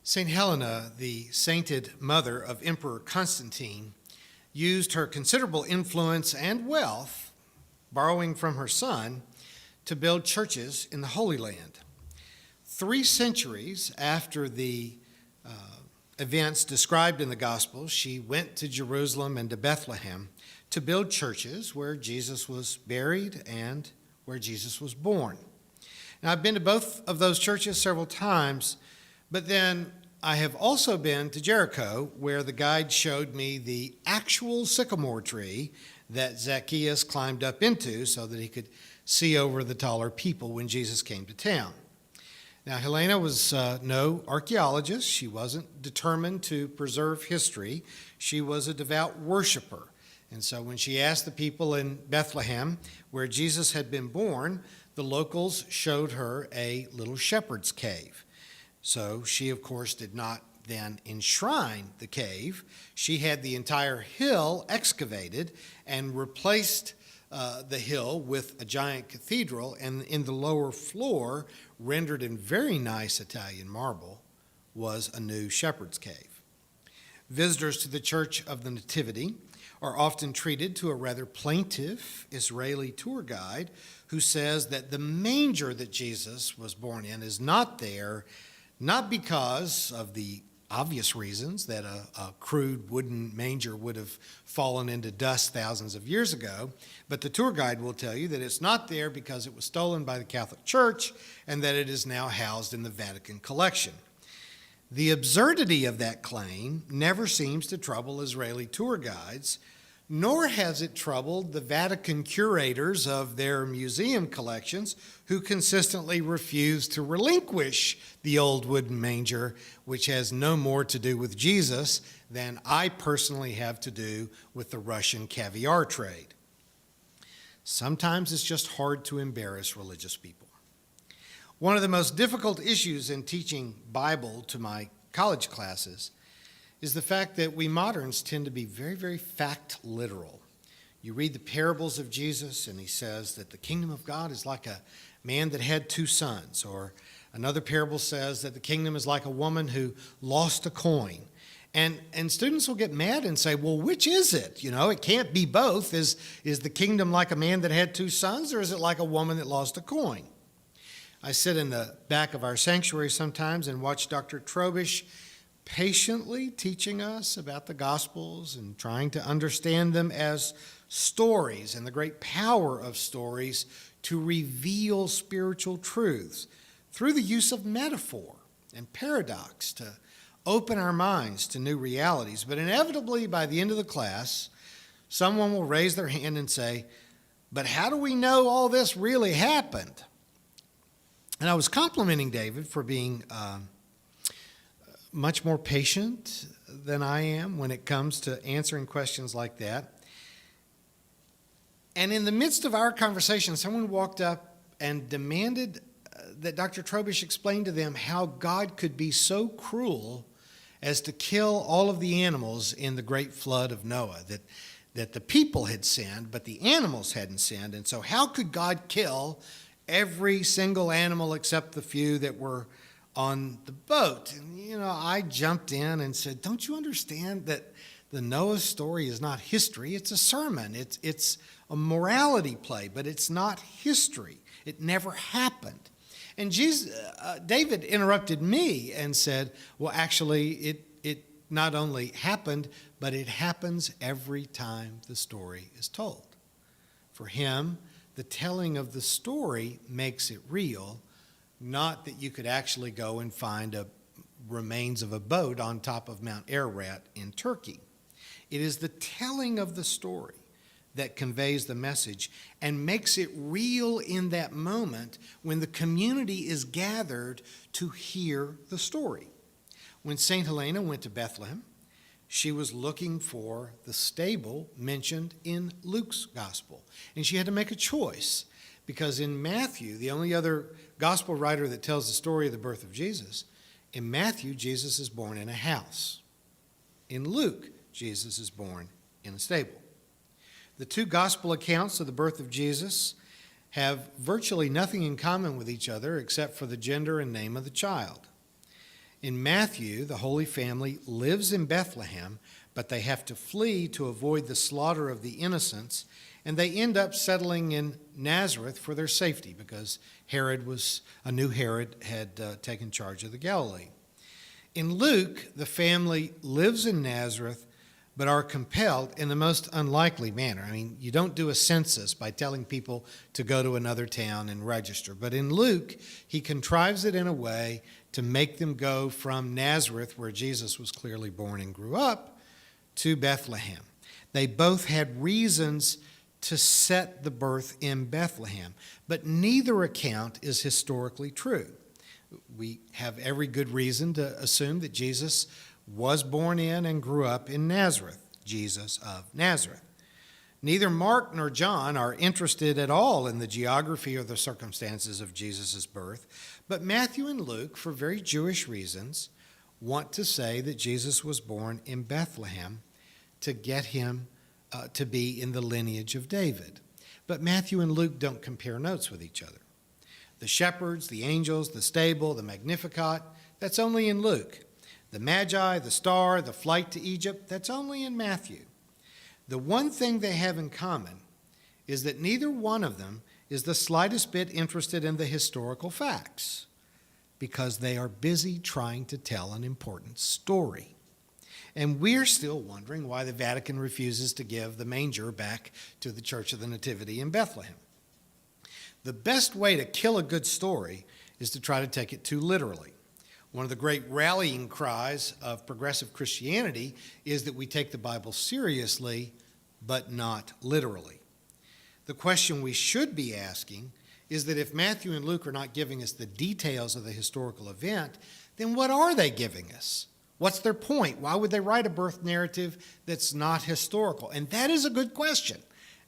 St. Helena, the sainted mother of Emperor Constantine, used her considerable influence and wealth, borrowing from her son, to build churches in the Holy Land. 3 centuries after the events described in the Gospels, she went to Jerusalem and to Bethlehem to build churches where Jesus was buried and where Jesus was born. Now, I've been to both of those churches several times, but then I have also been to Jericho, where the guide showed me the actual sycamore tree that Zacchaeus climbed up into so that he could see over the taller people when Jesus came to town. Now, Helena was no archaeologist. She wasn't determined to preserve history. She was a devout worshiper. And so when she asked the people in Bethlehem, where Jesus had been born, the locals showed her a little shepherd's cave. So she, of course, did not then enshrine the cave. She had the entire hill excavated and replaced the hill with a giant cathedral, and in the lower floor, rendered in very nice Italian marble, was a new shepherd's cave. Visitors to the Church of the Nativity are often treated to a rather plaintive Israeli tour guide who says that the manger that Jesus was born in is not there, not because of the obvious reasons that a crude wooden manger would have fallen into dust thousands of years ago, but the tour guide will tell you that it's not there because it was stolen by the Catholic Church and that it is now housed in the Vatican collection. The absurdity of that claim never seems to trouble Israeli tour guides, nor has it troubled the Vatican curators of their museum collections, who consistently refuse to relinquish the old wooden manger, which has no more to do with Jesus than I personally have to do with the Russian caviar trade. Sometimes it's just hard to embarrass religious people. One of the most difficult issues in teaching Bible to my college classes is the fact that we moderns tend to be very, very fact literal. You read the parables of Jesus, and he says that the kingdom of God is like a man that had 2 sons. Or another parable says that the kingdom is like a woman who lost a coin. And students will get mad and say, well, which is it? You know, it can't be both. Is the kingdom like a man that had 2 sons, or is it like a woman that lost a coin? I sit in the back of our sanctuary sometimes and watch Dr. Trobish patiently teaching us about the Gospels and trying to understand them as stories and the great power of stories to reveal spiritual truths through the use of metaphor and paradox to open our minds to new realities. But inevitably, by the end of the class, someone will raise their hand and say, but how do we know all this really happened? And I was complimenting David for being much more patient than I am when it comes to answering questions like that. And in the midst of our conversation, someone walked up and demanded that Dr. Trobish explain to them how God could be so cruel as to kill all of the animals in the great flood of Noah, that the people had sinned, but the animals hadn't sinned. And so how could God kill every single animal except the few that were on the boat? And, I jumped in and said, don't you understand that the Noah story is not history? It's a sermon. It's a morality play, but it's not history. It never happened. And David interrupted me and said, well, actually, it not only happened, but it happens every time the story is told. For him, the telling of the story makes it real, not that you could actually go and find remains of a boat on top of Mount Ararat in Turkey. It is the telling of the story that conveys the message and makes it real in that moment when the community is gathered to hear the story. When St. Helena went to Bethlehem, she was looking for the stable mentioned in Luke's gospel. And she had to make a choice, because in Matthew, the only other gospel writer that tells the story of the birth of Jesus, in Matthew, Jesus is born in a house. In Luke, Jesus is born in a stable. The 2 gospel accounts of the birth of Jesus have virtually nothing in common with each other except for the gender and name of the child. In Matthew, the Holy Family lives in Bethlehem, but they have to flee to avoid the slaughter of the innocents, and they end up settling in Nazareth for their safety because a new Herod had taken charge of the Galilee. In Luke, the family lives in Nazareth, but are compelled in the most unlikely manner. I mean, you don't do a census by telling people to go to another town and register. But in Luke, he contrives it in a way to make them go from Nazareth, where Jesus was clearly born and grew up, to Bethlehem. They both had reasons to set the birth in Bethlehem, but neither account is historically true. We have every good reason to assume that Jesus was born in and grew up in Nazareth, Jesus of Nazareth. Neither Mark nor John are interested at all in the geography or the circumstances of Jesus' birth, but Matthew and Luke, for very Jewish reasons, want to say that Jesus was born in Bethlehem to get him to be in the lineage of David. But Matthew and Luke don't compare notes with each other. The shepherds, the angels, the stable, the Magnificat, that's only in Luke. The Magi, the star, the flight to Egypt, that's only in Matthew. The one thing they have in common is that neither one of them is the slightest bit interested in the historical facts because they are busy trying to tell an important story. And we're still wondering why the Vatican refuses to give the manger back to the Church of the Nativity in Bethlehem. The best way to kill a good story is to try to take it too literally. One of the great rallying cries of progressive Christianity is that we take the Bible seriously, but not literally. The question we should be asking is that if Matthew and Luke are not giving us the details of the historical event, then what are they giving us? What's their point? Why would they write a birth narrative that's not historical? And that is a good question.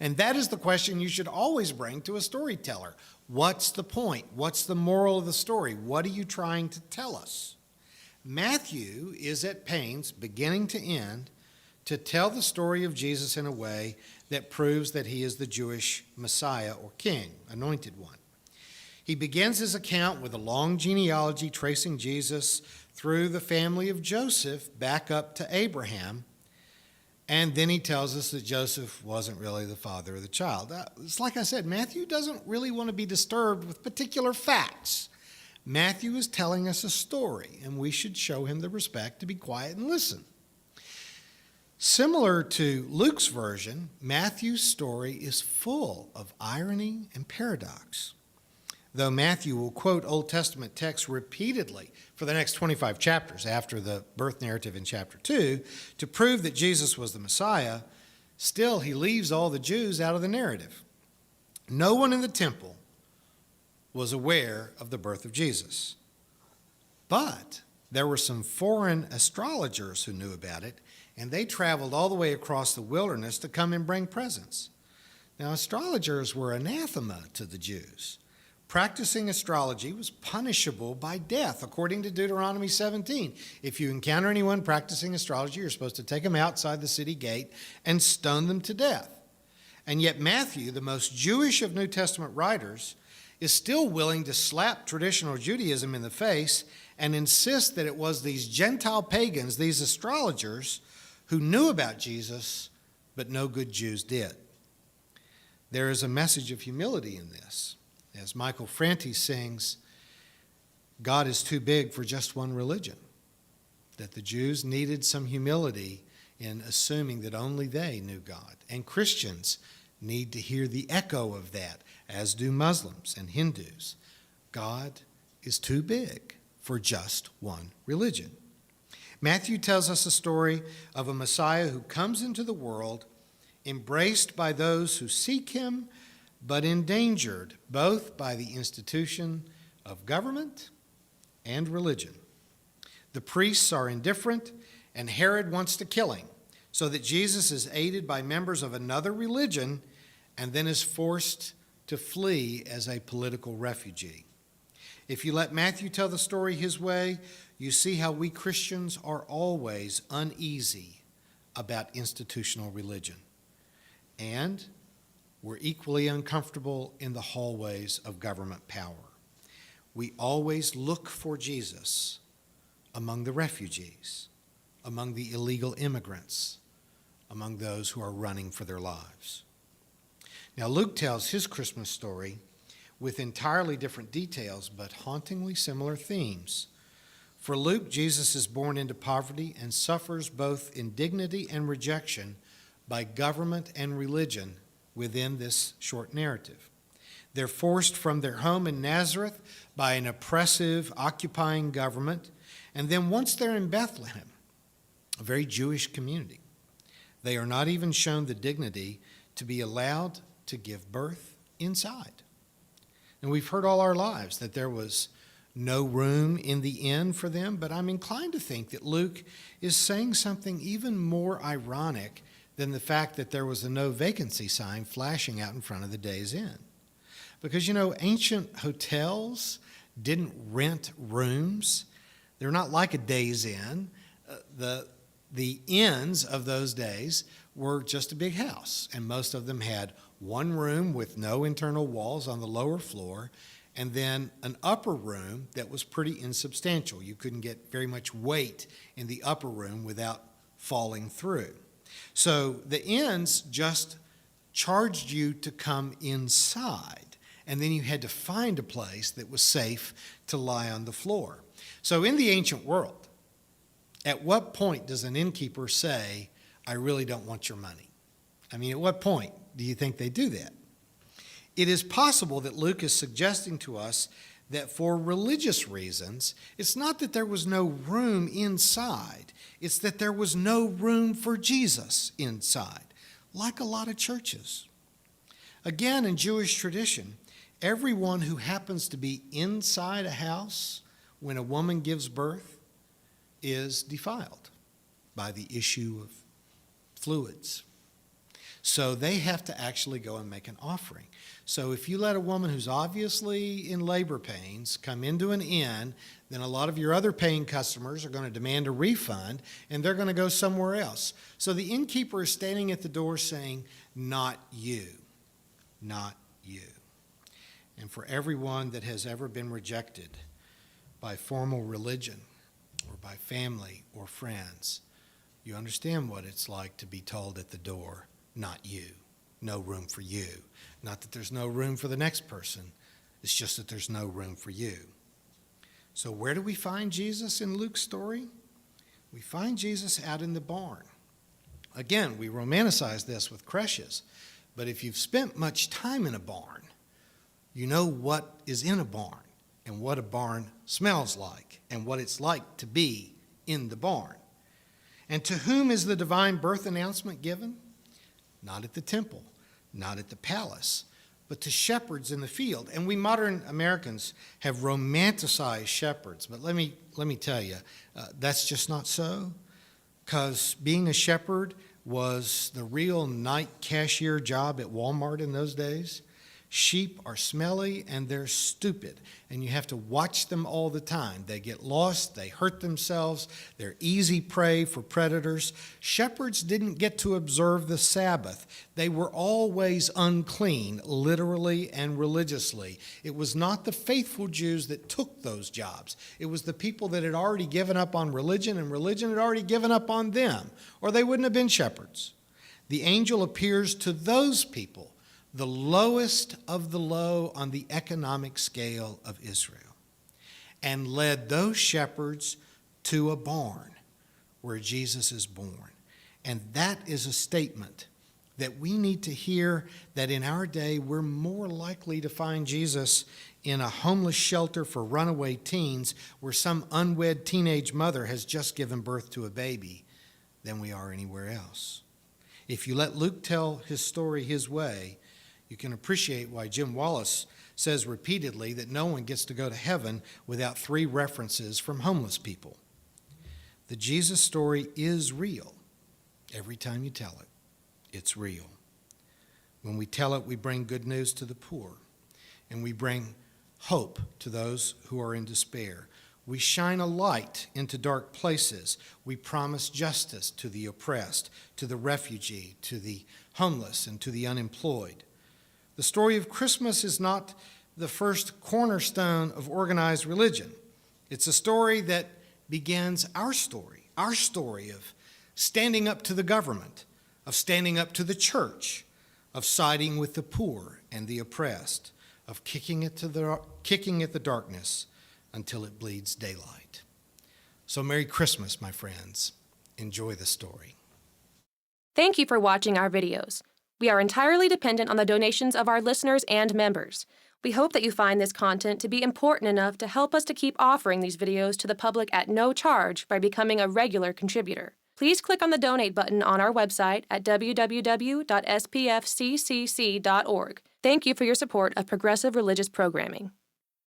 And that is the question you should always bring to a storyteller. What's the point? What's the moral of the story? What are you trying to tell us? Matthew is at pains, beginning to end, to tell the story of Jesus in a way that proves that he is the Jewish Messiah or King, anointed one. He begins his account with a long genealogy tracing Jesus through the family of Joseph back up to Abraham. And then he tells us that Joseph wasn't really the father of the child. It's like I said, Matthew doesn't really want to be disturbed with particular facts. Matthew is telling us a story, and we should show him the respect to be quiet and listen. Similar to Luke's version, Matthew's story is full of irony and paradox. Though Matthew will quote Old Testament texts repeatedly for the next 25 chapters after the birth narrative in chapter 2 to prove that Jesus was the Messiah, still he leaves all the Jews out of the narrative. No one in the temple was aware of the birth of Jesus. But there were some foreign astrologers who knew about it, and they traveled all the way across the wilderness to come and bring presents. Now, astrologers were anathema to the Jews. Practicing astrology was punishable by death, according to Deuteronomy 17. If you encounter anyone practicing astrology, you're supposed to take them outside the city gate and stone them to death. And yet Matthew, the most Jewish of New Testament writers, is still willing to slap traditional Judaism in the face and insist that it was these Gentile pagans, these astrologers, who knew about Jesus, but no good Jews did. There is a message of humility in this. As Michael Franti sings, God is too big for just one religion, that the Jews needed some humility in assuming that only they knew God. And Christians need to hear the echo of that, as do Muslims and Hindus. God is too big for just one religion. Matthew tells us a story of a Messiah who comes into the world, embraced by those who seek him, but endangered both by the institution of government and religion. The priests are indifferent, and Herod wants to kill him, so that Jesus is aided by members of another religion and then is forced to flee as a political refugee. If you let Matthew tell the story his way, you see how we Christians are always uneasy about institutional religion. And we're equally uncomfortable in the hallways of government power. We always look for Jesus among the refugees, among the illegal immigrants, among those who are running for their lives. Now, Luke tells his Christmas story with entirely different details, but hauntingly similar themes. For Luke, Jesus is born into poverty and suffers both indignity and rejection by government and religion within this short narrative. They're forced from their home in Nazareth by an oppressive, occupying government, and then once they're in Bethlehem, a very Jewish community, they are not even shown the dignity to be allowed to give birth inside. And we've heard all our lives that there was no room in the inn for them, but I'm inclined to think that Luke is saying something even more ironic than the fact that there was a no vacancy sign flashing out in front of the Days Inn. Because, ancient hotels didn't rent rooms. They're not like a Days Inn. The inns of those days were just a big house, and most of them had one room with no internal walls on the lower floor, and then an upper room that was pretty insubstantial. You couldn't get very much weight in the upper room without falling through. So the inns just charged you to come inside, and then you had to find a place that was safe to lie on the floor. So in the ancient world, at what point does an innkeeper say, I really don't want your money? I mean, at what point do you think they do that? It is possible that Luke is suggesting to us that for religious reasons, it's not that there was no room inside, it's that there was no room for Jesus inside, like a lot of churches. Again, in Jewish tradition, everyone who happens to be inside a house when a woman gives birth is defiled by the issue of fluids. So they have to actually go and make an offering. So if you let a woman who's obviously in labor pains come into an inn, then a lot of your other paying customers are going to demand a refund, and they're going to go somewhere else. So the innkeeper is standing at the door saying, not you, not you. And for everyone that has ever been rejected by formal religion or by family or friends, you understand what it's like to be told at the door, not you, no room for you. Not that there's no room for the next person, it's just that there's no room for you. So where do we find Jesus in Luke's story? We find Jesus out in the barn. Again, we romanticize this with creches, but if you've spent much time in a barn, you know what is in a barn and what a barn smells like and what it's like to be in the barn. And to whom is the divine birth announcement given? Not at the temple, not at the palace, but to shepherds in the field. And we modern Americans have romanticized shepherds, but let me tell you, that's just not so, because being a shepherd was the real night cashier job at Walmart in those days. Sheep are smelly and they're stupid, and you have to watch them all the time. They get lost, they hurt themselves, they're easy prey for predators. Shepherds didn't get to observe the Sabbath. They were always unclean, literally and religiously. It was not the faithful Jews that took those jobs. It was the people that had already given up on religion, and religion had already given up on them, or they wouldn't have been shepherds. The angel appears to those people, the lowest of the low on the economic scale of Israel, and led those shepherds to a barn where Jesus is born. And that is a statement that we need to hear, that in our day we're more likely to find Jesus in a homeless shelter for runaway teens where some unwed teenage mother has just given birth to a baby than we are anywhere else. If you let Luke tell his story his way, you can appreciate why Jim Wallace says repeatedly that no one gets to go to heaven without 3 references from homeless people. The Jesus story is real. Every time you tell it, it's real. When we tell it, we bring good news to the poor, and we bring hope to those who are in despair. We shine a light into dark places. We promise justice to the oppressed, to the refugee, to the homeless, and to the unemployed. The story of Christmas is not the first cornerstone of organized religion. It's a story that begins our story of standing up to the government, of standing up to the church, of siding with the poor and the oppressed, of kicking at the darkness until it bleeds daylight. So Merry Christmas, my friends. Enjoy the story. Thank you for watching our videos. We are entirely dependent on the donations of our listeners and members. We hope that you find this content to be important enough to help us to keep offering these videos to the public at no charge by becoming a regular contributor. Please click on the donate button on our website at www.spfccc.org. Thank you for your support of progressive religious programming.